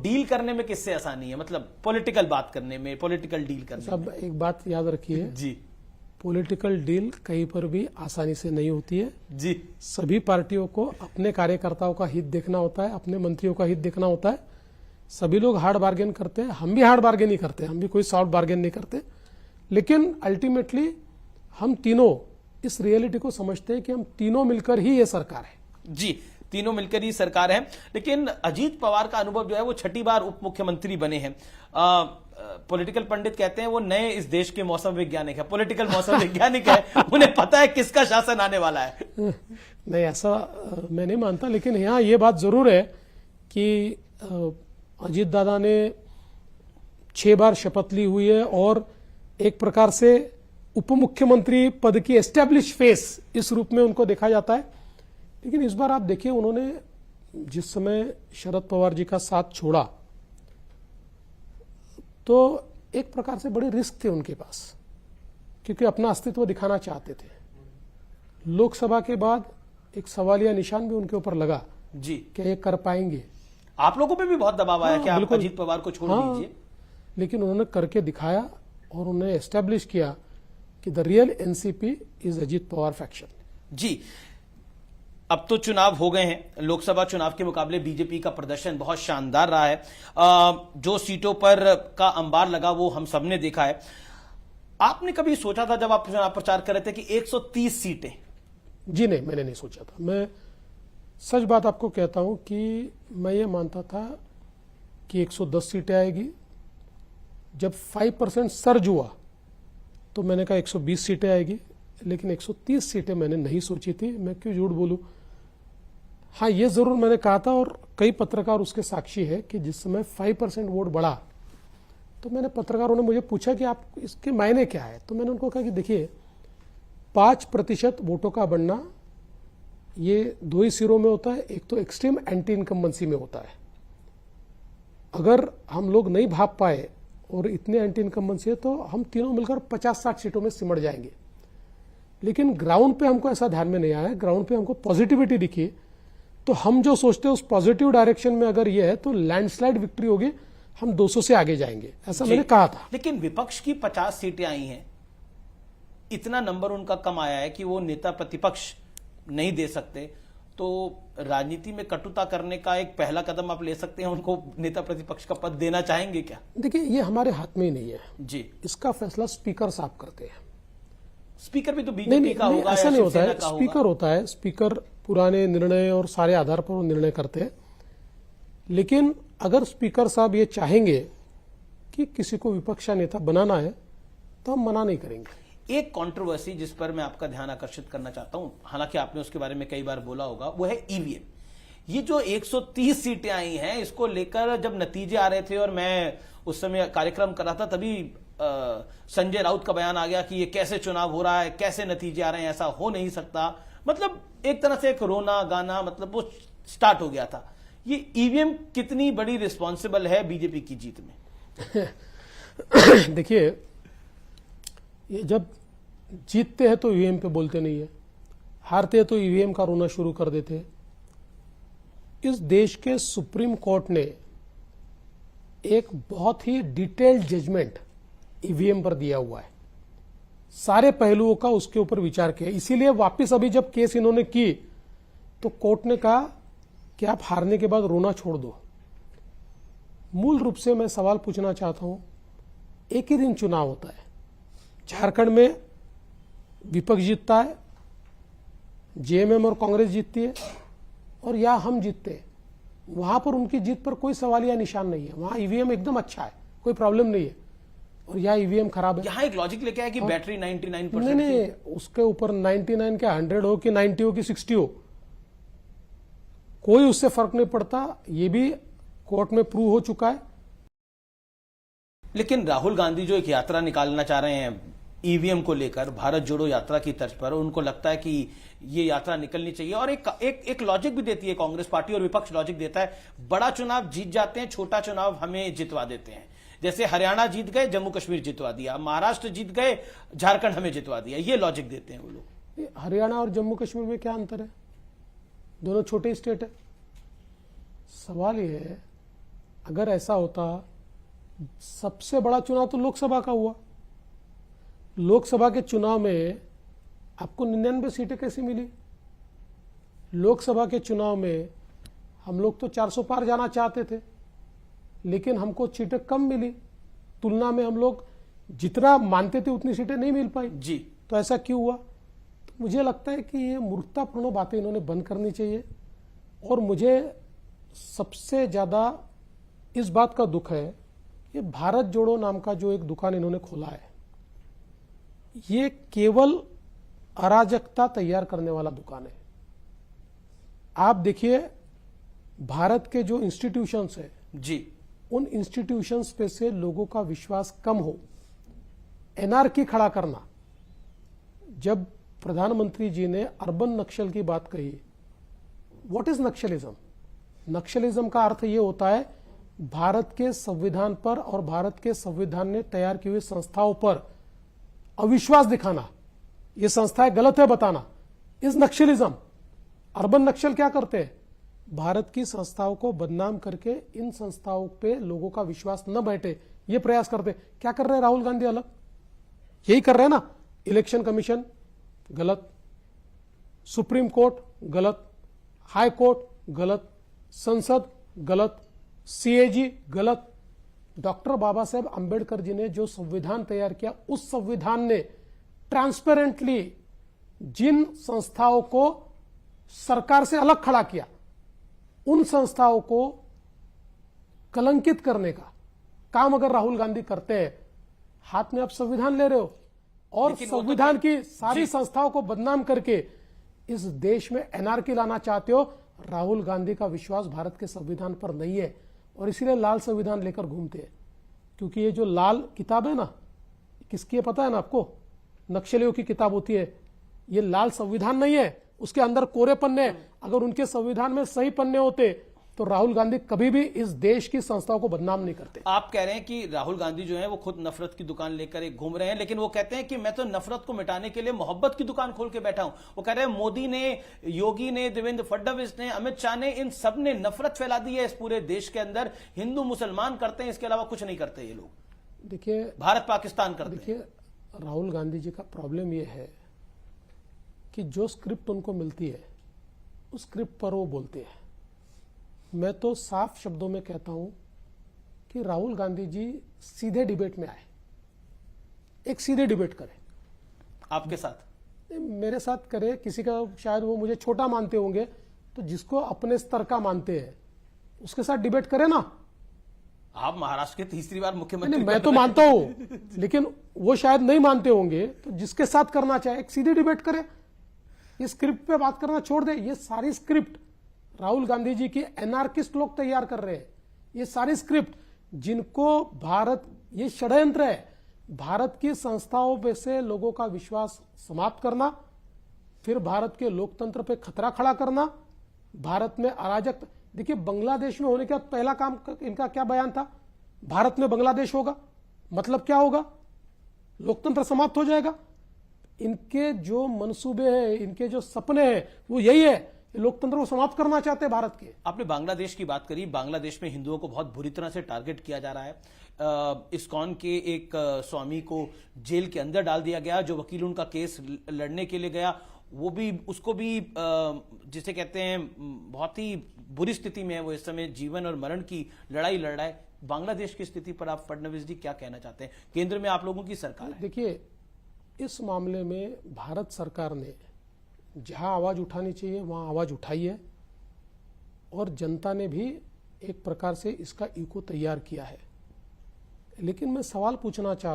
Deal करने में किससे आसानी है, मतलब पॉलिटिकल बात करने में, पॉलिटिकल डील करने सब में? एक बात याद रखिए जी पॉलिटिकल डील कहीं पर भी आसानी से नहीं होती है। जी। सभी पार्टियों को अपने कार्यकर्ताओं का हित देखना होता है, अपने मंत्रियों का हित देखना होता है। सभी लोग हार्ड बार्गेन करते हैं, हम भी हार्ड बार्गेन ही करते हैं, हम भी कोई सॉफ्ट बार्गेन नहीं करते। लेकिन अल्टीमेटली हम तीनों इस रियलिटी को समझते हैं कि हम तीनों मिलकर ही ये सरकार है। जी, तीनों मिलकर ही सरकार है। लेकिन अजीत पवार का अनुभव जो है वो छठी बार उप मुख्यमंत्री बने हैं। पॉलिटिकल पंडित कहते हैं वो नए इस देश के मौसम वैज्ञानिक है, पॉलिटिकल मौसम वैज्ञानिक है, उन्हें पता है किसका शासन आने वाला है। नहीं, ऐसा मैं नहीं मानता। लेकिन यहाँ ये बात जरूर है कि अजीत दादा ने 6 बार शपथ ली हुई है और एक प्रकार से उप मुख्यमंत्री पद की एस्टेब्लिश फेस इस रूप में उनको देखा जाता है। लेकिन इस बार आप देखिए, उन्होंने जिस समय शरद पवार जी का साथ छोड़ा तो एक प्रकार से बड़े रिस्क थे उनके पास, क्योंकि अपना अस्तित्व दिखाना चाहते थे। लोकसभा के बाद एक सवालिया निशान भी उनके ऊपर लगा जी, कि ये कर पाएंगे। आप लोगों पे भी बहुत दबाव आया कि आप अजीत पवार को छोड़ दीजिए। लेकिन उन्होंने करके दिखाया और उन्होंने एस्टेब्लिश किया कि the real NCP is Ajit Pawar faction. जी, अब तो चुनाव हो गए हैं। लोकसभा चुनाव के मुकाबले बीजेपी का प्रदर्शन बहुत शानदार रहा है। जो सीटों पर का अंबार लगा वो हम सबने देखा है। आपने कभी सोचा था जब आप चुनाव प्रचार कर रहे थे कि 130 सीटें? जी नहीं, मैंने नहीं सोचा था। मैं सच बात आपको कहता हूं कि मैं ये मानता था कि 110 सीटें आएगी। जब 5% सर्ज हुआ तो मैंने कहा 120 सीटें आएगी, लेकिन 130 सीटें मैंने नहीं सोची थी। मैं क्यों झूठ बोलूं। हाँ, ये जरूर मैंने कहा था और कई पत्रकार उसके साक्षी है कि जिस समय 5% वोट बढ़ा तो मैंने, पत्रकारों ने मुझे पूछा कि आप इसके मायने क्या है, तो मैंने उनको कहा कि देखिए 5% वोटों का बढ़ना ये 2 ही सिरों में होता है। एक तो एक्सट्रीम एंटी इनकम्बेंसी में होता है। अगर हम लोग नहीं भाप पाए और इतने एंटी इनकम्बेंसी है तो हम तीनों मिलकर 50-60 सीटों में सिमट जाएंगे। लेकिन ग्राउंड पे हमको ऐसा ध्यान में नहीं आया। ग्राउंड पे हमको पॉजिटिविटी दिखी, तो हम जो सोचते हैं उस पॉजिटिव डायरेक्शन में अगर ये है तो लैंडस्लाइड विक्ट्री होगी, हम 200 से आगे जाएंगे, ऐसा मैंने कहा था। लेकिन विपक्ष की 50 सीटें आई हैं, इतना नंबर उनका कम आया है कि वो नेता प्रतिपक्ष नहीं दे सकते। तो राजनीति में कटुता करने का एक पहला कदम आप ले सकते हैं, उनको नेता प्रतिपक्ष का पद देना चाहेंगे क्या? देखिए, ये हमारे हाथ में ही नहीं है जी, इसका फैसला स्पीकर साहब करते हैं। स्पीकर भी तो बीजेपी का होगा? ऐसा नहीं होता है, स्पीकर होता है। स्पीकर पुराने निर्णय और सारे आधार पर वो निर्णय करते हैं। लेकिन अगर स्पीकर साहब ये चाहेंगे कि किसी को विपक्ष का नेता बनाना है तो हम मना नहीं करेंगे। एक कंट्रोवर्सी जिस पर मैं आपका ध्यान आकर्षित करना चाहता हूं, हालांकि आपने उसके बारे में कई बार बोला होगा, वो है ईवीएम। ये जो 130 सीटें आई हैं, इसको लेकर जब नतीजे आ रहे थे और मैं उस समय कार्यक्रम कर रहा था, तभी संजय राउत का बयान आ गया कि ये कैसे चुनाव हो रहा है, कैसे नतीजे आ रहे हैं, ऐसा हो नहीं सकता। मतलब एक तरह से एक रोना गाना, मतलब वो स्टार्ट हो गया था। ये ईवीएम कितनी बड़ी रिस्पॉन्सिबल है बीजेपी की जीत में? देखिए, ये जब जीतते हैं तो ईवीएम पे बोलते नहीं है, हारते हैं तो ईवीएम का रोना शुरू कर देते हैं। इस देश के सुप्रीम कोर्ट ने एक बहुत ही डिटेल्ड जजमेंट ईवीएम पर दिया हुआ है, सारे पहलुओं का उसके ऊपर विचार किया। इसीलिए वापस अभी जब केस इन्होंने की तो कोर्ट ने कहा कि आप हारने के बाद रोना छोड़ दो। मूल रूप से मैं सवाल पूछना चाहता हूं, एक ही दिन चुनाव होता है, झारखंड में विपक्ष जीतता है, जेएमएम और कांग्रेस जीतती है, और या हम जीतते हैं। वहां पर उनकी जीत पर कोई सवालिया निशान नहीं है। वहां ईवीएम एकदम अच्छा है, कोई प्रॉब्लम नहीं है, और यहाँ ईवीएम खराब है। यहाँ एक लॉजिक लेके आया कि बैटरी 99% नहीं, उसके ऊपर 99 क्या 100 हो कि 90 हो कि 60 हो, कोई उससे फर्क नहीं पड़ता। ये भी कोर्ट में प्रूव हो चुका है। लेकिन राहुल गांधी जो एक यात्रा निकालना चाह रहे हैं ईवीएम को लेकर, भारत जोड़ो यात्रा की तर्ज पर, उनको लगता है कि ये यात्रा निकलनी चाहिए। और एक लॉजिक भी देती है कांग्रेस पार्टी, और विपक्ष लॉजिक देता है, बड़ा चुनाव जीत जाते हैं, छोटा चुनाव हमें जितवा देते हैं। जैसे हरियाणा जीत गए, जम्मू कश्मीर जितवा दिया, महाराष्ट्र जीत गए, झारखंड हमें जितवा दिया। ये लॉजिक देते हैं वो लोग। हरियाणा और जम्मू कश्मीर में क्या अंतर है? दोनों छोटे स्टेट है। सवाल यह है अगर ऐसा होता, सबसे बड़ा चुनाव तो लोकसभा का हुआ। लोकसभा के चुनाव में आपको 99 सीटें कैसी मिली? लोकसभा के चुनाव में हम लोग तो 400 पार जाना चाहते थे, लेकिन हमको सीटें कम मिली। तुलना में हम लोग जितना मानते थे उतनी सीटें नहीं मिल पाई जी। तो ऐसा क्यों हुआ? तो मुझे लगता है कि ये मूर्खतापूर्ण बातें इन्होंने बंद करनी चाहिए। और मुझे सबसे ज़्यादा इस बात का दुख है कि भारत जोड़ो नाम का जो एक दुकान इन्होंने खोला है, ये केवल अराजकता तैयार करने वाला दुकान है। आप देखिए, भारत के जो इंस्टीट्यूशंस है जी, उन इंस्टीट्यूशंस पे से लोगों का विश्वास कम हो, एनआरकी खड़ा करना। जब प्रधानमंत्री जी ने अर्बन नक्सल की बात कही, व्हाट इज नक्सलिज्म? नक्सलिज्म का अर्थ ये होता है भारत के संविधान पर और भारत के संविधान ने तैयार की हुई संस्थाओं पर अविश्वास दिखाना, ये संस्थाएं गलत है बताना, इज नक्सलिज्म। अर्बन नक्सल क्या करते हैं? भारत की संस्थाओं को बदनाम करके इन संस्थाओं पे लोगों का विश्वास न बैठे ये प्रयास करते। क्या कर रहे हैं राहुल गांधी? अलग यही कर रहे हैं ना। इलेक्शन कमीशन गलत, सुप्रीम कोर्ट गलत, हाई कोर्ट गलत, संसद गलत, सीएजी गलत। डॉक्टर बाबा साहेब अंबेडकर जी ने जो संविधान तैयार किया, उस संविधान ने ट्रांसपेरेंटली जिन संस्थाओं को सरकार से अलग खड़ा किया, उन संस्थाओं को कलंकित करने का काम अगर राहुल गांधी करते हैं, हाथ में आप संविधान ले रहे हो और संविधान की सारी संस्थाओं को बदनाम करके इस देश में एनआरकी लाना चाहते हो। राहुल गांधी का विश्वास भारत के संविधान पर नहीं है और इसीलिए लाल संविधान लेकर घूमते हैं। क्योंकि ये जो लाल किताब है ना, किसकी है पता है ना आपको? नक्सलियों की किताब होती है। ये लाल संविधान नहीं है, उसके अंदर कोरे पन्ने। अगर उनके संविधान में सही पन्ने होते तो राहुल गांधी कभी भी इस देश की संस्थाओं को बदनाम नहीं करते। आप कह रहे हैं कि राहुल गांधी जो है वो खुद नफरत की दुकान लेकर एक घूम रहे हैं, लेकिन वो कहते हैं कि मैं तो नफरत को मिटाने के लिए मोहब्बत की दुकान खोल के बैठा हूं। वो कह रहे हैं मोदी ने, योगी ने, देवेंद्र फडणवीस ने, अमित शाह ने, इन सब ने नफरत फैला दी है इस पूरे देश के अंदर। हिंदू मुसलमान करते हैं, इसके अलावा कुछ नहीं करते ये लोग। देखिए, भारत पाकिस्तान करते हैं। देखिए, राहुल गांधी जी का प्रॉब्लम यह है कि जो स्क्रिप्ट उनको मिलती है उस स्क्रिप्ट पर वो बोलते हैं। मैं तो साफ शब्दों में कहता हूं कि राहुल गांधी जी सीधे डिबेट में आए, एक सीधे डिबेट करें। आपके साथ? मेरे साथ करे, किसी का शायद वो मुझे छोटा मानते होंगे, तो जिसको अपने स्तर का मानते हैं उसके साथ डिबेट करें ना। आप महाराष्ट्र के तीसरी बार मुख्यमंत्री? मैं तो मानता हूं, लेकिन वो शायद नहीं मानते होंगे, तो जिसके साथ करना चाहे एक सीधी डिबेट करें। ये स्क्रिप्ट पे बात करना छोड़ दे। ये सारी स्क्रिप्ट राहुल गांधी जी की एनार्किस्ट लोग तैयार कर रहे हैं। ये सारी स्क्रिप्ट जिनको भारत, ये षड्यंत्र है भारत की संस्थाओं पे से लोगों का विश्वास समाप्त करना, फिर भारत के लोकतंत्र पे खतरा खड़ा करना, भारत में अराजक। देखिए, बांग्लादेश में होने के बाद पहला काम इनका क्या बयान था? भारत में बांग्लादेश होगा, मतलब क्या होगा? लोकतंत्र समाप्त हो जाएगा। इनके जो मंसूबे हैं, इनके जो सपने हैं, वो यही है, लोकतंत्र को समाप्त करना चाहते हैं भारत के। आपने बांग्लादेश की बात करी। बांग्लादेश में हिंदुओं को बहुत बुरी तरह से टारगेट किया जा रहा है। इस्कॉन के एक स्वामी को जेल के अंदर डाल दिया गया। जो वकील उनका केस लड़ने के लिए गया, वो भी, उसको भी जिसे कहते हैं बहुत ही बुरी स्थिति में है। वो इस समय जीवन और मरण की लड़ाई लड़ रहा है। बांग्लादेश की स्थिति पर आप फडणवीस जी क्या कहना चाहते हैं? केंद्र में आप लोगों की सरकार है। देखिए, इस मामले में भारत सरकार ने जहां आवाज उठानी चाहिए वहां आवाज उठाई है और जनता ने भी एक प्रकार से इसका इको तैयार किया है। लेकिन मैं सवाल पूछना चाहता